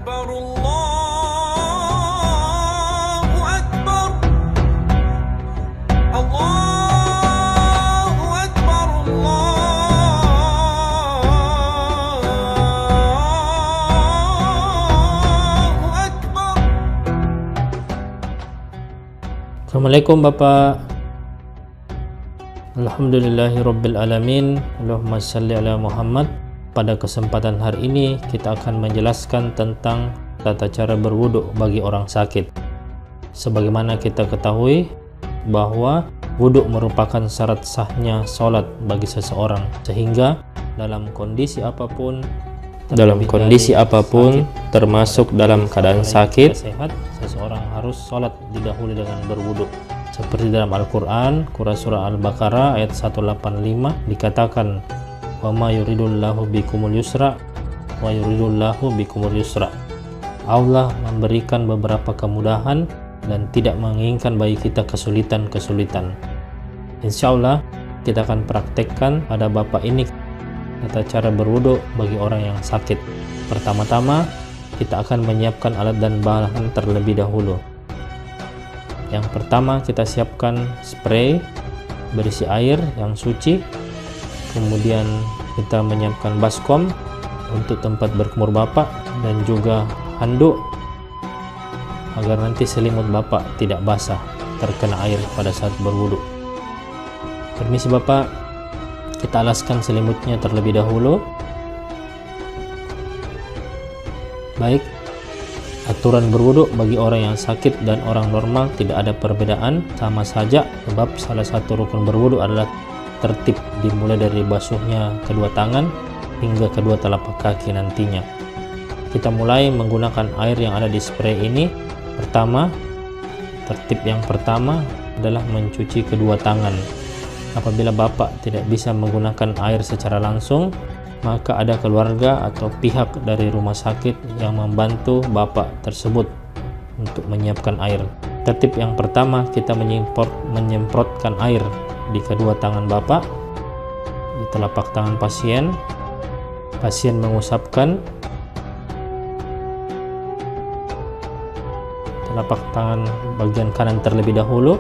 أكبر الله أكبر الله أكبر الله أكبر. Assalamualaikum Bapak. Alhamdulillahirabbil alamin. Allahumma shalli ala Muhammad. Pada kesempatan hari ini kita akan menjelaskan tentang tata cara berwudu bagi orang sakit. Sebagaimana kita ketahui bahwa wudu merupakan syarat sahnya sholat bagi seseorang, sehingga dalam kondisi apapun termasuk dalam keadaan sakit, sehat, seseorang harus sholat didahului dengan berwudu. Seperti dalam Al-Quran, surah Al-Baqarah ayat 185 dikatakan, wa ma yuridullahu bikumul yusra wa yuridullahu bikumul yusra. Allah memberikan beberapa kemudahan dan tidak menginginkan bagi kita kesulitan-kesulitan. Insya Allah kita akan praktekkan pada Bapak ini tata cara berwudu bagi orang yang sakit. Pertama-tama kita akan menyiapkan alat dan bahan terlebih dahulu. Yang pertama kita siapkan spray berisi air yang suci, kemudian kita menyiapkan baskom untuk tempat berkumur Bapak dan juga handuk agar nanti selimut Bapak tidak basah terkena air pada saat berwudu. Permisi Bapak, kita alaskan selimutnya terlebih dahulu. Baik, aturan berwudu bagi orang yang sakit dan orang normal tidak ada perbedaan, sama saja, sebab salah satu rukun berwudu adalah tertib, dimulai dari basuhnya kedua tangan hingga kedua telapak kaki nantinya. Kita mulai menggunakan air yang ada di spray ini. Tertib yang pertama adalah mencuci kedua tangan. Apabila Bapak tidak bisa menggunakan air secara langsung, maka ada keluarga atau pihak dari rumah sakit yang membantu Bapak tersebut untuk menyiapkan air. Tertib yang pertama, kita menyemprotkan air di kedua tangan Bapak, di telapak tangan pasien. Pasien mengusapkan telapak tangan bagian kanan terlebih dahulu,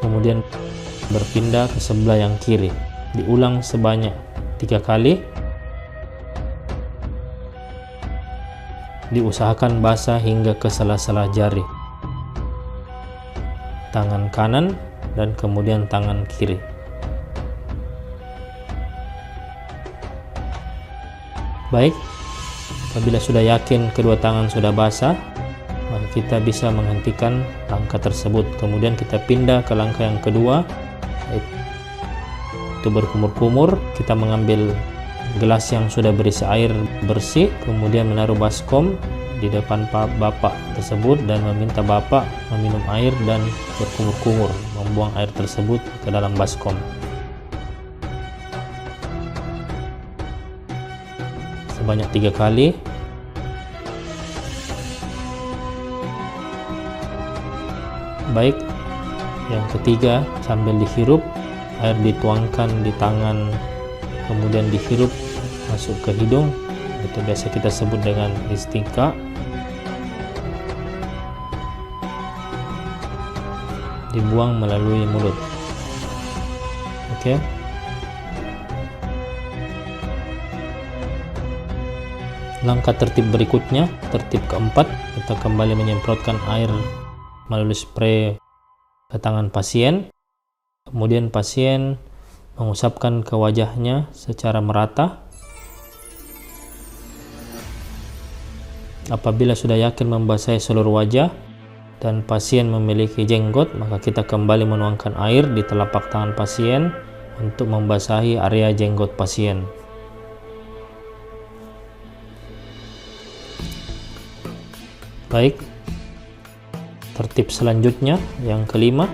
kemudian berpindah ke sebelah yang kiri. Diulang sebanyak 3 kali. Diusahakan basah hingga ke sela-sela jari tangan kanan dan kemudian tangan kiri. Baik, apabila sudah yakin kedua tangan sudah basah, maka kita bisa menghentikan langkah tersebut. Kemudian kita pindah ke langkah yang kedua, yaitu berkumur-kumur. Kita mengambil gelas yang sudah berisi air bersih, kemudian menaruh baskom di depan Bapak tersebut dan meminta Bapak meminum air dan berkumur-kumur, membuang air tersebut ke dalam baskom. Sebanyak 3 kali. Baik, yang ketiga, sambil dihirup, air dituangkan di tangan, kemudian dihirup masuk ke hidung. Itu biasa kita sebut dengan istinqa. Dibuang melalui mulut. Oke. Langkah tertib berikutnya, tertib keempat, kita kembali menyemprotkan air melalui spray ke tangan pasien. Kemudian pasien mengusapkan ke wajahnya secara merata. Apabila sudah yakin membasahi seluruh wajah dan pasien memiliki jenggot, maka kita kembali menuangkan air di telapak tangan pasien untuk membasahi area jenggot pasien. Baik, tertib selanjutnya yang kelima,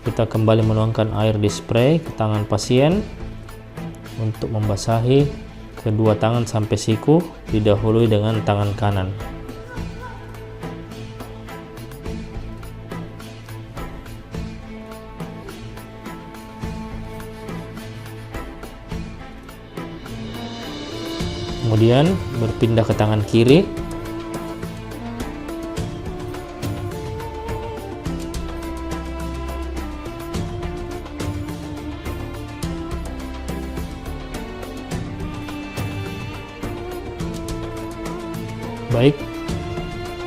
kita kembali menuangkan air di spray ke tangan pasien untuk membasahi kedua tangan sampai siku, didahului dengan tangan kanan. Kemudian berpindah ke tangan kiri. Baik,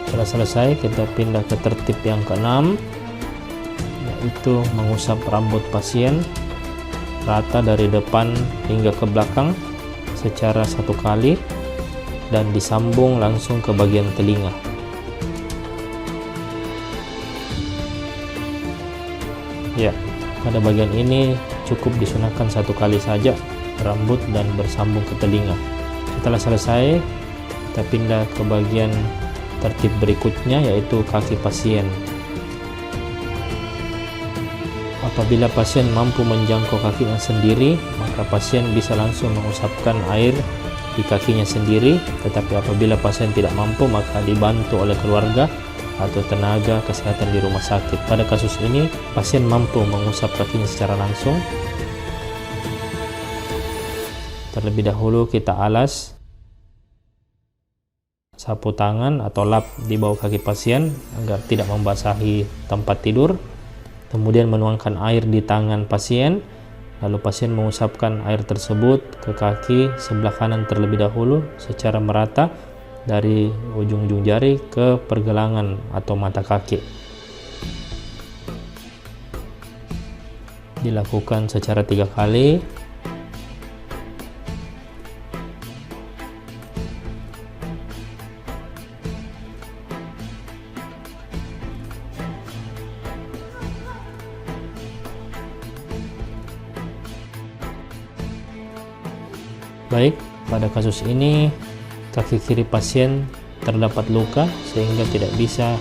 setelah selesai kita pindah ke tertib yang keenam, yaitu mengusap rambut pasien rata dari depan hingga ke belakang secara satu kali dan disambung langsung ke bagian telinga. Ya, pada bagian ini cukup disunahkan satu kali saja rambut dan bersambung ke telinga. Setelah selesai, kita pindah ke bagian tertib berikutnya, yaitu kaki pasien. Apabila pasien mampu menjangkau kakinya sendiri, maka pasien bisa langsung mengusapkan air di kakinya sendiri. Tetapi apabila pasien tidak mampu, maka dibantu oleh keluarga atau tenaga kesehatan di rumah sakit. Pada kasus ini, pasien mampu mengusap kakinya secara langsung. Terlebih dahulu kita alas sapu tangan atau lap di bawah kaki pasien agar tidak membasahi tempat tidur. Kemudian menuangkan air di tangan pasien, lalu pasien mengusapkan air tersebut ke kaki sebelah kanan terlebih dahulu secara merata dari ujung-ujung jari ke pergelangan atau mata kaki. Dilakukan secara 3 kali. Baik, pada kasus ini kaki kiri pasien terdapat luka sehingga tidak bisa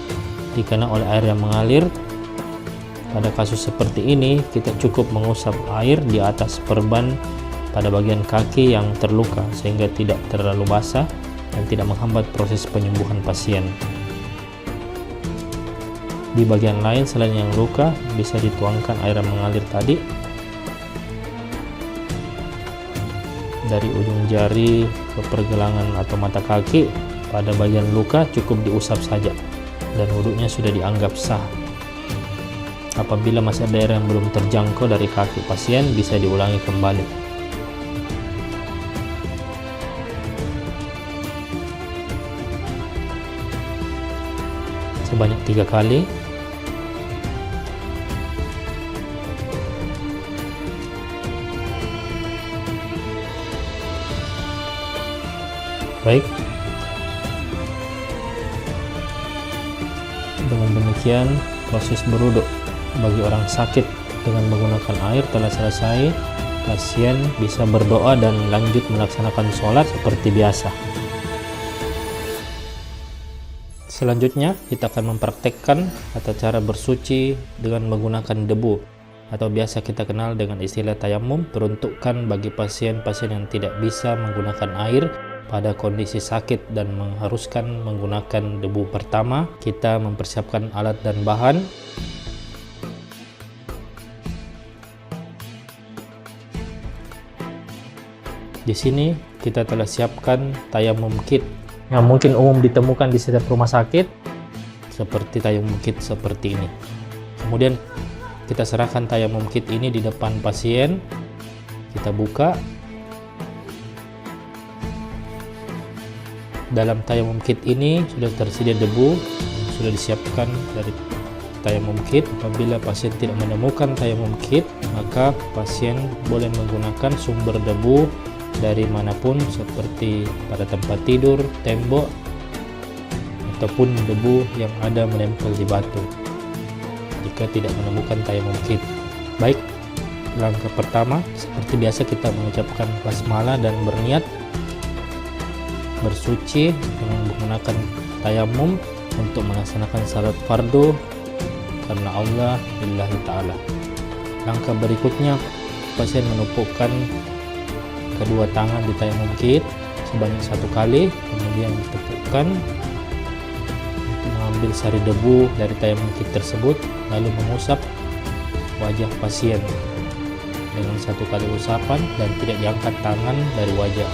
dikena oleh air yang mengalir. Pada kasus seperti ini, kita cukup mengusap air di atas perban pada bagian kaki yang terluka sehingga tidak terlalu basah dan tidak menghambat proses penyembuhan pasien. Di bagian lain selain yang luka, bisa dituangkan air yang mengalir tadi dari ujung jari ke pergelangan atau mata kaki. Pada bagian luka cukup diusap saja dan wudhunya sudah dianggap sah. Apabila masih ada air yang belum terjangkau dari kaki pasien, bisa diulangi kembali. Sebanyak 3 kali. Baik, dengan demikian proses berwudhu bagi orang sakit dengan menggunakan air telah selesai. Pasien bisa berdoa dan lanjut melaksanakan sholat seperti biasa. Selanjutnya kita akan mempraktekkan tata cara bersuci dengan menggunakan debu atau biasa kita kenal dengan istilah tayamum, peruntukan bagi pasien-pasien yang tidak bisa menggunakan air pada kondisi sakit dan mengharuskan menggunakan debu. Pertama, kita mempersiapkan alat dan bahan. Di sini kita telah siapkan tayamum kit yang mungkin umum ditemukan di setiap rumah sakit, seperti tayamum kit seperti ini. Kemudian kita serahkan tayamum kit ini di depan pasien. Kita buka. Dalam tayamum kit ini sudah tersedia debu yang sudah disiapkan dari tayamum kit. Apabila pasien tidak menemukan tayamum kit, maka pasien boleh menggunakan sumber debu dari manapun seperti pada tempat tidur, tembok, ataupun debu yang ada menempel di batu jika tidak menemukan tayamum kit. Baik, langkah pertama seperti biasa kita mengucapkan basmalah dan berniat bersuci dengan menggunakan tayamum untuk melaksanakan salat fardu karena Allah lillahi ta'ala. Langkah berikutnya, pasien menupukkan kedua tangan di tayamum kit sebanyak 1 kali, kemudian ditepukkan untuk mengambil sari debu dari tayamum kit tersebut, lalu mengusap wajah pasien dengan 1 kali usapan dan tidak diangkat tangan dari wajah.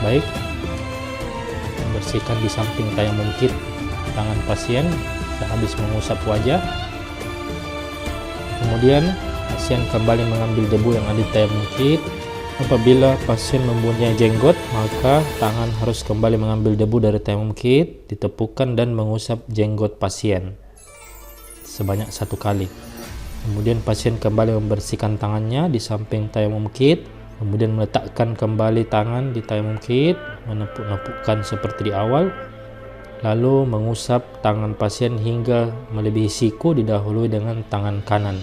Baik, bersihkan di samping tayamum kit tangan pasien sehabis mengusap wajah. Kemudian pasien kembali mengambil debu yang ada di tayamum kit. Apabila pasien mempunyai jenggot, maka tangan harus kembali mengambil debu dari tayamum kit, ditepukkan dan mengusap jenggot pasien sebanyak 1 kali. Kemudian pasien kembali membersihkan tangannya di samping tayamum kit, kemudian meletakkan kembali tangan di tayamum kit, menepuk-nepukkan seperti di awal, lalu mengusap tangan pasien hingga melebihi siku, didahului dengan tangan kanan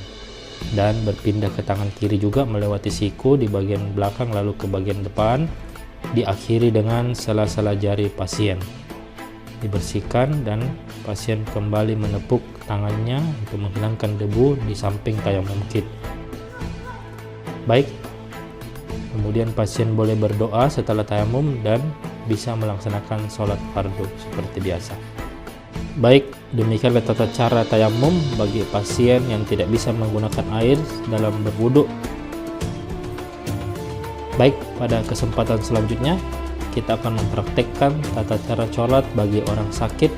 dan berpindah ke tangan kiri juga melewati siku di bagian belakang lalu ke bagian depan, diakhiri dengan sela-sela jari pasien. Dibersihkan dan pasien kembali menepuk tangannya untuk menghilangkan debu di samping tayamum kit. Baik, kemudian pasien boleh berdoa setelah tayamum dan bisa melaksanakan sholat fardu seperti biasa. Baik, demikianlah tata cara tayamum bagi pasien yang tidak bisa menggunakan air dalam berwudu. Baik, pada kesempatan selanjutnya kita akan mempraktekkan tata cara sholat bagi orang sakit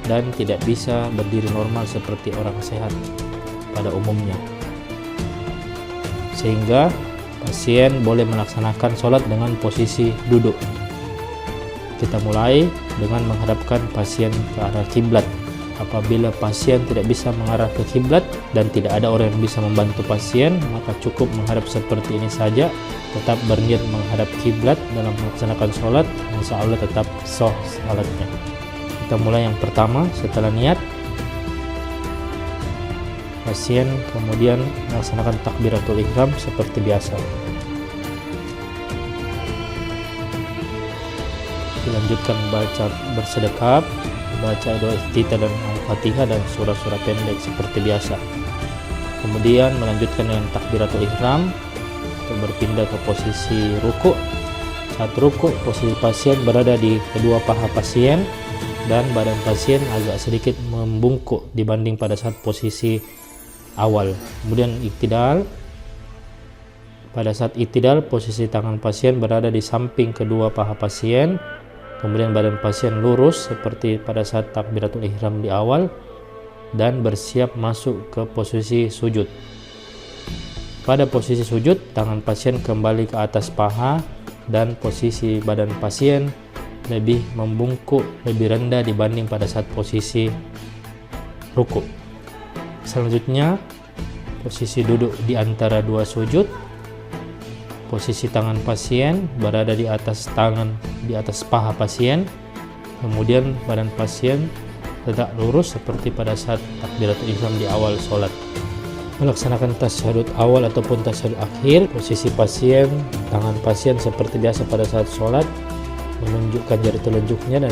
dan tidak bisa berdiri normal seperti orang sehat pada umumnya, sehingga pasien boleh melaksanakan sholat dengan posisi duduk. Kita mulai dengan menghadapkan pasien ke arah kiblat. Apabila pasien tidak bisa mengarah ke kiblat dan tidak ada orang yang bisa membantu pasien, maka cukup menghadap seperti ini saja. Tetap berniat menghadap kiblat dalam melaksanakan sholat, insya Allah tetap sah sholatnya. Kita mulai yang pertama. Setelah niat, pasien kemudian melaksanakan takbiratul ihram seperti biasa. Dilanjutkan baca bersedekap, baca doa iftitah dan al-fatihah dan surah-surah pendek seperti biasa. Kemudian melanjutkan dengan takbiratul ihram untuk berpindah ke posisi ruku. Saat ruku, posisi pasien berada di kedua paha pasien dan badan pasien agak sedikit membungkuk dibanding pada saat posisi awal. Kemudian iktidal. Pada saat iktidal, posisi tangan pasien berada di samping kedua paha pasien. Kemudian badan pasien lurus seperti pada saat takbiratul ihram di awal dan bersiap masuk ke posisi sujud. Pada posisi sujud, tangan pasien kembali ke atas paha dan posisi badan pasien lebih membungkuk, lebih rendah dibanding pada saat posisi ruku. Selanjutnya, posisi duduk di antara dua sujud. Posisi tangan pasien berada di atas paha pasien. Kemudian badan pasien tegak lurus seperti pada saat takbiratul ihram di awal sholat. Melaksanakan tasyahud awal ataupun tasyahud akhir, posisi pasien, tangan pasien seperti biasa pada saat sholat, menunjukkan jari telunjuknya dan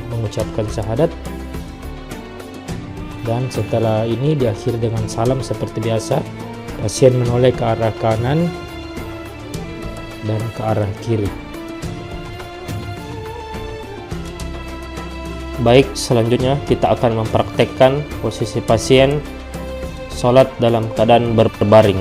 mengucapkan syahadat. Dan setelah ini diakhiri dengan salam seperti biasa. Pasien menoleh ke arah kanan dan ke arah kiri. Baik, selanjutnya kita akan mempraktekkan posisi pasien sholat dalam keadaan berbaring.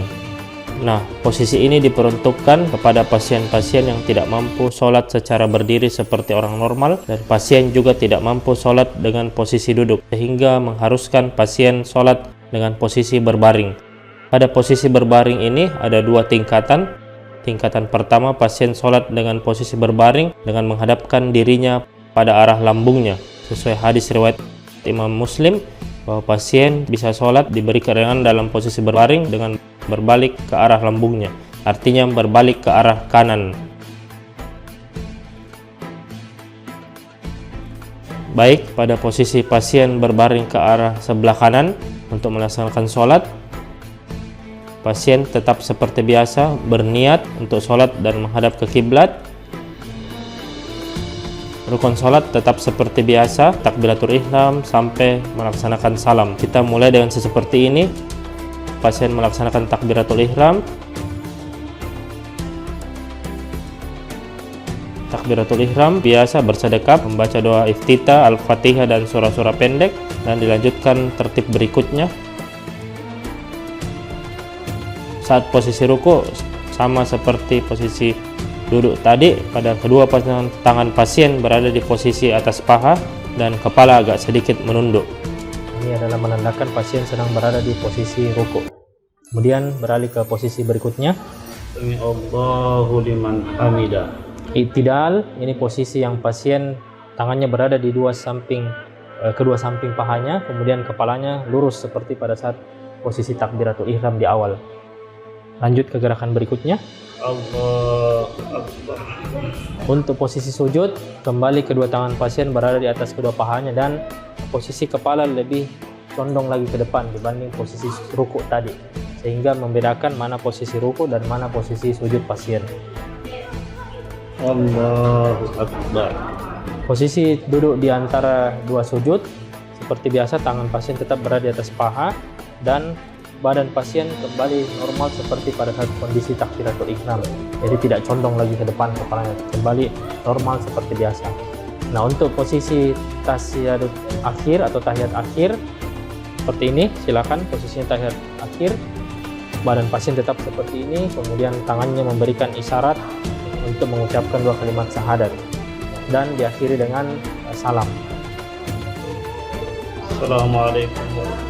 Nah, posisi ini diperuntukkan kepada pasien-pasien yang tidak mampu sholat secara berdiri seperti orang normal, dan pasien juga tidak mampu sholat dengan posisi duduk, sehingga mengharuskan pasien sholat dengan posisi berbaring. Pada posisi berbaring ini ada dua tingkatan. Tingkatan pertama, pasien sholat dengan posisi berbaring dengan menghadapkan dirinya pada arah lambungnya. Sesuai hadis riwayat Imam Muslim, bahwa pasien bisa sholat diberi keringanan dalam posisi berbaring dengan berbalik ke arah lambungnya. Artinya berbalik ke arah kanan. Baik, pada posisi pasien berbaring ke arah sebelah kanan untuk melaksanakan sholat, pasien tetap seperti biasa berniat untuk sholat dan menghadap ke kiblat. Rukun sholat tetap seperti biasa, takbiratul ihram sampai melaksanakan salam. Kita mulai dengan seperti ini. Pasien melaksanakan takbiratul ihram. Takbiratul ihram biasa bersedekap, membaca doa iftitah, al-fatihah dan surah-surah pendek, dan dilanjutkan tertib berikutnya. Saat posisi ruku sama seperti posisi duduk tadi pada kedua tangan pasien berada di posisi atas paha dan kepala agak sedikit menunduk. Ini adalah menandakan pasien sedang berada di posisi rukuk. Kemudian beralih ke posisi berikutnya. Sami Allahu liman hamidah. I'tidal, ini posisi yang pasien tangannya berada di kedua samping pahanya, kemudian kepalanya lurus seperti pada saat posisi takbiratul ihram di awal. Lanjut ke gerakan berikutnya. Allahu Akbar. Untuk posisi sujud, kembali kedua tangan pasien berada di atas kedua pahanya dan posisi kepala lebih condong lagi ke depan dibanding posisi rukuk tadi, sehingga membedakan mana posisi rukuk dan mana posisi sujud pasien. Allahu Akbar. Posisi duduk di antara dua sujud, seperti biasa tangan pasien tetap berada di atas paha dan badan pasien kembali normal seperti pada saat kondisi takbiratul ihram. Jadi tidak condong lagi ke depan, kepalanya kembali normal seperti biasa. Nah, untuk posisi tahiyat akhir atau tahiyat akhir seperti ini, silakan posisinya tahiyat akhir. Badan pasien tetap seperti ini, kemudian tangannya memberikan isyarat untuk mengucapkan dua kalimat syahadat dan diakhiri dengan salam. Assalamualaikum warahmatullahi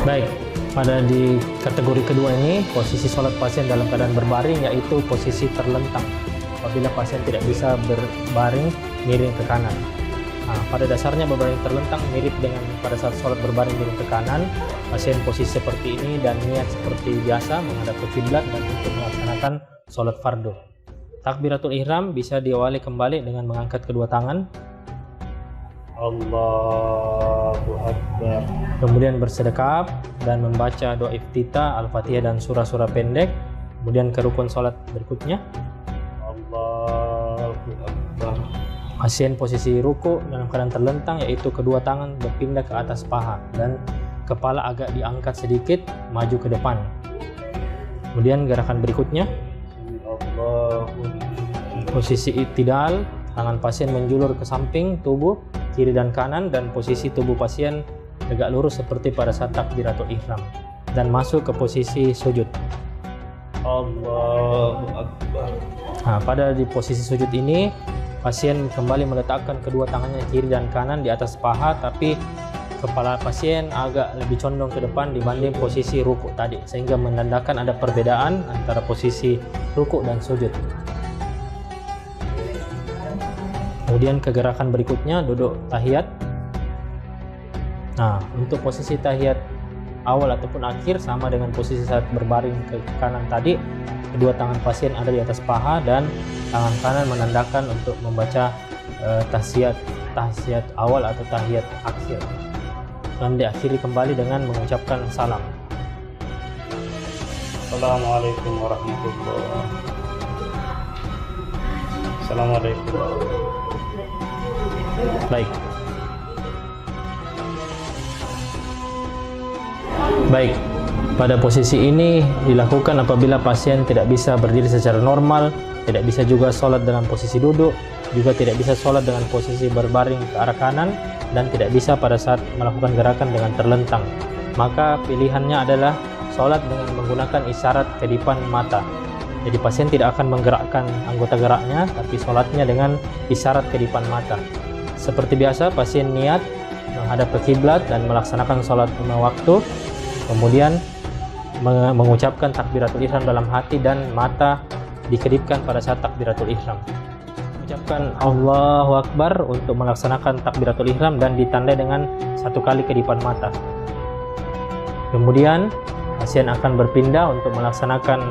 Baik. Pada di kategori kedua ini, posisi sholat pasien dalam keadaan berbaring yaitu posisi terlentang. Apabila pasien tidak bisa berbaring miring ke kanan. Nah, pada dasarnya berbaring terlentang mirip dengan pada saat sholat berbaring miring ke kanan. Pasien posisi seperti ini dan niat seperti biasa menghadap ke kiblat dan untuk melaksanakan sholat fardu. Takbiratul ihram bisa diawali kembali dengan mengangkat kedua tangan. Allahu Akbar. Kemudian bersedekap dan membaca doa iftitah, al-fatihah dan surah-surah pendek. Kemudian ke rukun sholat berikutnya. Allahu Akbar. Pasien posisi ruku dalam keadaan terlentang yaitu kedua tangan berpindah ke atas paha dan kepala agak diangkat sedikit maju ke depan. Kemudian gerakan berikutnya. Posisi i'tidal, tangan pasien menjulur ke samping tubuh kiri dan kanan dan posisi tubuh pasien tegak lurus seperti pada saat takbiratul ihram dan masuk ke posisi sujud. Allahu Akbar. Nah, pada di posisi sujud ini pasien kembali meletakkan kedua tangannya kiri dan kanan di atas paha, tapi kepala pasien agak lebih condong ke depan dibanding posisi rukuk tadi, sehingga menandakan ada perbedaan antara posisi rukuk dan sujud. Kemudian ke gerakan berikutnya, duduk tahiyat. Nah, untuk posisi tahiyat awal ataupun akhir sama dengan posisi saat berbaring ke kanan tadi. Kedua tangan pasien ada di atas paha dan tangan kanan menandakan untuk membaca tahiyat awal atau tahiyat akhir. Dan diakhiri kembali dengan mengucapkan salam. Assalamualaikum warahmatullahi wabarakatuh. Assalamualaikum. Baik. Pada posisi ini dilakukan apabila pasien tidak bisa berdiri secara normal, tidak bisa juga sholat dalam posisi duduk, juga tidak bisa sholat dengan posisi berbaring ke arah kanan, dan tidak bisa pada saat melakukan gerakan dengan terlentang. Maka pilihannya adalah sholat dengan menggunakan isyarat kedipan mata. Jadi pasien tidak akan menggerakkan anggota geraknya, tapi sholatnya dengan isyarat kedipan mata. Seperti biasa, pasien niat menghadap ke kiblat dan melaksanakan sholat lima waktu, kemudian mengucapkan takbiratul ihram dalam hati dan mata dikedipkan pada saat takbiratul ihram. Mengucapkan Allahu Akbar untuk melaksanakan takbiratul ihram dan ditandai dengan satu kali kedipan mata. Kemudian pasien akan berpindah untuk melaksanakan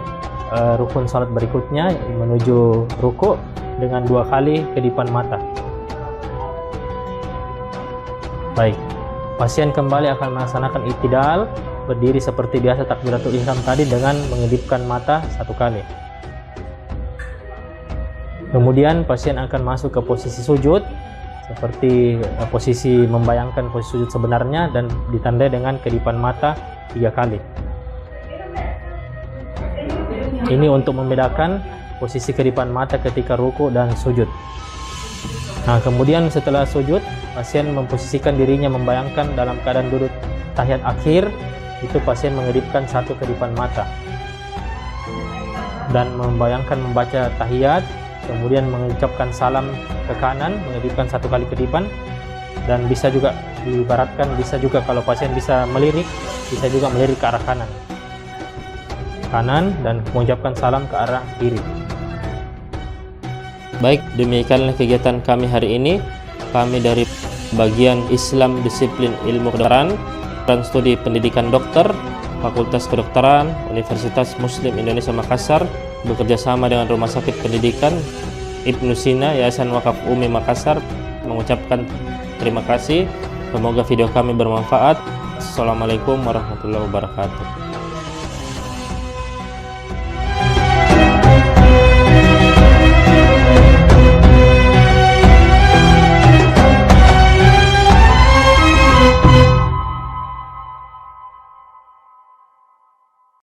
rukun salat berikutnya menuju rukuk dengan dua kali kedipan mata. Baik, pasien kembali akan melaksanakan i'tidal, berdiri seperti biasa takbiratul ihram tadi dengan mengedipkan mata satu kali. Kemudian pasien akan masuk ke posisi sujud seperti posisi membayangkan posisi sujud sebenarnya dan ditandai dengan kedipan mata 3 kali. Ini untuk membedakan posisi kedipan mata ketika ruku dan sujud. Nah, kemudian setelah sujud, pasien memposisikan dirinya membayangkan dalam keadaan duduk tahiyat akhir itu pasien mengedipkan satu kedipan mata dan membayangkan membaca tahiyat, kemudian mengucapkan salam ke kanan, mengedipkan satu kali kedipan, dan bisa juga diibaratkan, bisa juga kalau pasien bisa melirik, bisa juga melirik ke arah kanan dan mengucapkan salam ke arah kiri. Baik, demikianlah kegiatan kami hari ini. Kami dari bagian Islam Disiplin Ilmu Kedokteran dan Studi Pendidikan Dokter Fakultas Kedokteran Universitas Muslim Indonesia Makassar bekerja sama dengan Rumah Sakit Pendidikan Ibnu Sina Yayasan Wakaf Umi Makassar mengucapkan terima kasih. Semoga video kami bermanfaat. Assalamualaikum warahmatullahi wabarakatuh.